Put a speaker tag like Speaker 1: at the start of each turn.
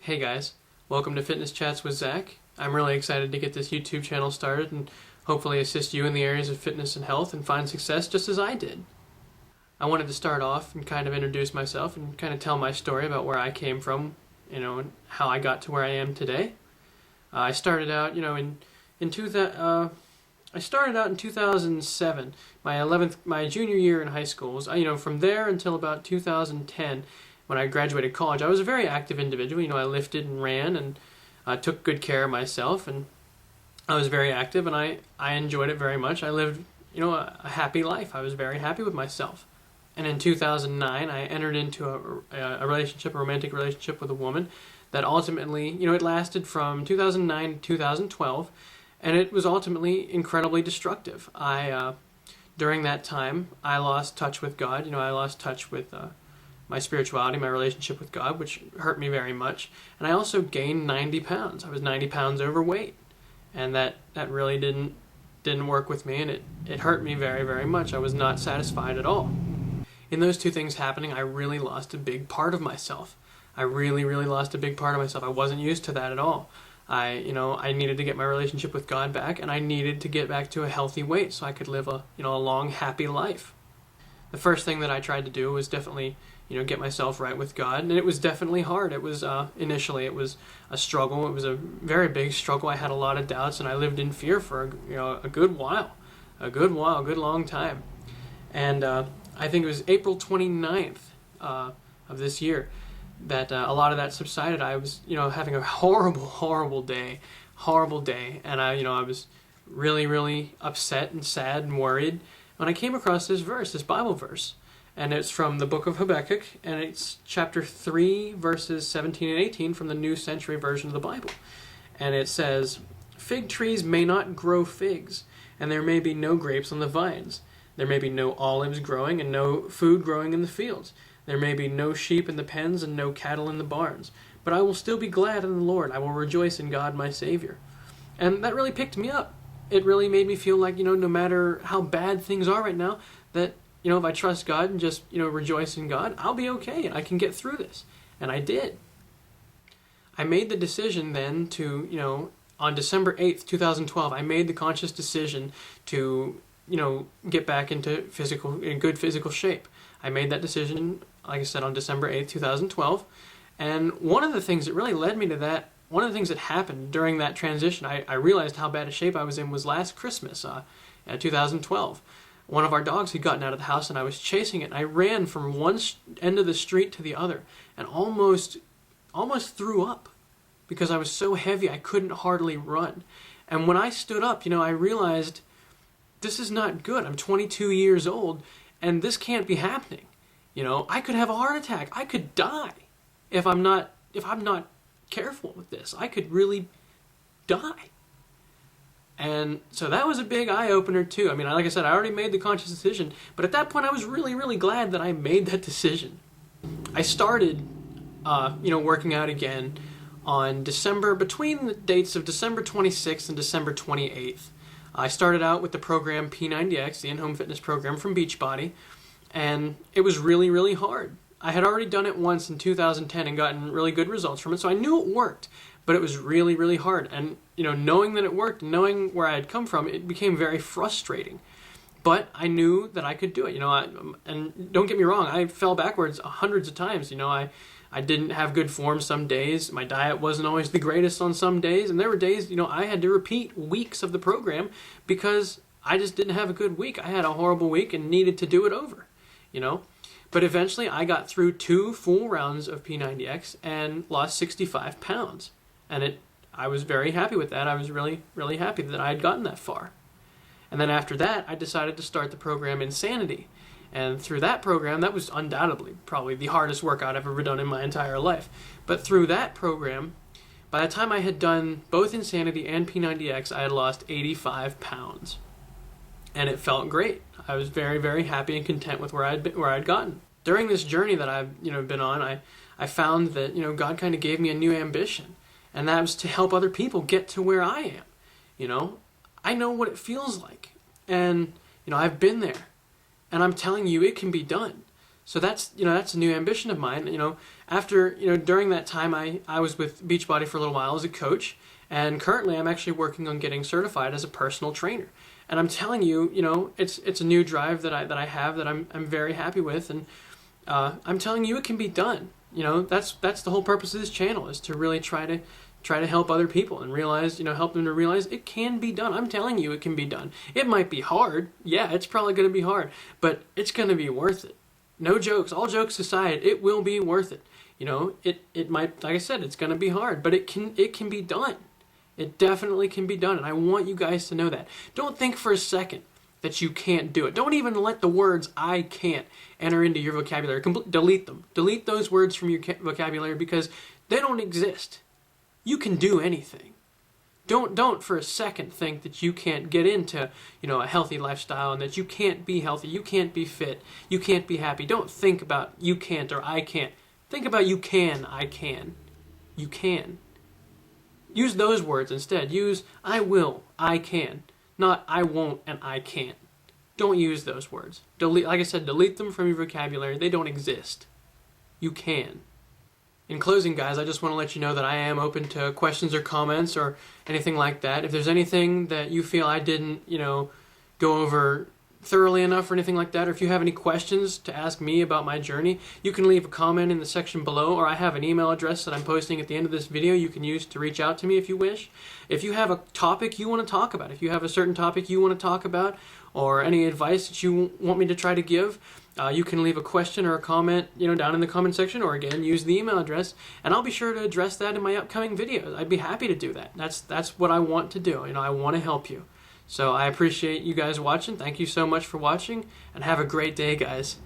Speaker 1: Hey guys, welcome to Fitness Chats with Zach. I'm really excited to get this YouTube channel started and hopefully assist you in the areas of fitness and health and find success just as I did. I wanted to start off and kind of introduce myself and kind of tell my story about where I came from, and how I got to where I am today. I started out, in 2007, my junior year in high school. From there until about 2010. When I graduated college, I was a very active individual. I lifted and ran and took good care of myself, and I was very active, and I enjoyed it very much. I lived, a happy life. I was very happy with myself. And in 2009, I entered into a romantic relationship with a woman that ultimately, it lasted from 2009 to 2012, and it was ultimately incredibly destructive. During that time, I lost touch with God. I lost touch with my spirituality, my relationship with God, which hurt me very much. And I also gained 90 pounds. I was 90 pounds overweight. And that really didn't work with me, and it hurt me very, very much. I was not satisfied at all. In those two things happening, I really lost a big part of myself. I really, really lost a big part of myself. I wasn't used to that at all. I needed to get my relationship with God back, and I needed to get back to a healthy weight so I could live a long, happy life. The first thing that I tried to do was definitely get myself right with God. And it was definitely hard. It was, initially, it was a struggle. It was a very big struggle. I had a lot of doubts, and I lived in fear for, a good long time. And I think it was April 29th of this year that a lot of that subsided. I was, having a horrible day. And I was really, really upset and sad and worried when I came across this Bible verse. And it's from the book of Habakkuk, and it's chapter 3, verses 17 and 18 from the New Century Version of the Bible. And it says, "Fig trees may not grow figs, and there may be no grapes on the vines. There may be no olives growing, and no food growing in the fields. There may be no sheep in the pens, and no cattle in the barns. But I will still be glad in the Lord. I will rejoice in God my Savior." And that really picked me up. It really made me feel like, no matter how bad things are right now, that if I trust God and just, rejoice in God, I'll be okay and I can get through this. And I did. I made the decision then to, on December 8th, 2012, I made the conscious decision to, get back into good physical shape. I made that decision, like I said, on December 8th, 2012. And one of the things that really led me to that, one of the things that happened during that transition, I realized how bad a shape I was in was last Christmas, 2012. One of our dogs had gotten out of the house, and I was chasing it, and I ran from one end of the street to the other and almost threw up because I was so heavy I couldn't hardly run. And when I stood up, I realized this is not good. I'm 22 years old, and this can't be happening. I could have a heart attack. I could die if I'm not careful with this. I could really die. And so that was a big eye-opener too. Like I said, I already made the conscious decision, but at that point I was really, really glad that I made that decision. I started, working out again on between the dates of December 26th and December 28th. I started out with the program P90X, the in-home fitness program from Beachbody, and it was really, really hard. I had already done it once in 2010 and gotten really good results from it, so I knew it worked. But it was really, really hard. And, knowing that it worked, knowing where I had come from, it became very frustrating. But I knew that I could do it. And don't get me wrong, I fell backwards hundreds of times. I didn't have good form some days. My diet wasn't always the greatest on some days. And there were days, I had to repeat weeks of the program because I just didn't have a good week. I had a horrible week and needed to do it over, But eventually I got through 2 full rounds of P90X and lost 65 pounds. And I was very happy with that. I was really, really happy that I had gotten that far. And then after that, I decided to start the program Insanity. And through that program, that was undoubtedly probably the hardest workout I've ever done in my entire life. But through that program, by the time I had done both Insanity and P90X, I had lost 85 pounds. And it felt great. I was very, very happy and content with where I'd gotten. During this journey that I've been on, I found that God kind of gave me a new ambition. And that was to help other people get to where I am. I know what it feels like. And, I've been there. And I'm telling you, it can be done. So that's, that's a new ambition of mine. After, during that time I was with Beachbody for a little while as a coach, and currently I'm actually working on getting certified as a personal trainer. And I'm telling you, it's a new drive that I have that I'm very happy with, and I'm telling you it can be done. That's the whole purpose of this channel, is to really try to help other people and realize, help them to realize it can be done. I'm telling you it can be done. It might be hard. Yeah, it's probably going to be hard, but it's going to be worth it. No jokes, all jokes aside, it will be worth it. It might, like I said, it's going to be hard, but it can be done. It definitely can be done, and I want you guys to know that. Don't think for a second that you can't do it. Don't even let the words "I can't" enter into your vocabulary. Delete them. Delete those words from your vocabulary, because they don't exist. You can do anything. Don't for a second think that you can't get into, a healthy lifestyle, and that you can't be healthy, you can't be fit, you can't be happy. Don't think about you can't or I can't. Think about you can, I can. You can. Use those words instead. Use I will, I can, not I won't and I can't. Don't use those words. Delete, like I said, delete them from your vocabulary. They don't exist. You can. In closing, guys, I just want to let you know that I am open to questions or comments or anything like that. If there's anything that you feel I didn't, go over thoroughly enough or anything like that, or if you have any questions to ask me about my journey, you can leave a comment in the section below, or I have an email address that I'm posting at the end of this video you can use to reach out to me if you wish. If you have a topic you want to talk about, if you have a certain topic you want to talk about, or any advice that you want me to try to give, you can leave a question or a comment, down in the comment section, or again, use the email address, and I'll be sure to address that in my upcoming videos. I'd be happy to do that. That's what I want to do. I want to help you. So I appreciate you guys watching. Thank you so much for watching, and have a great day, guys.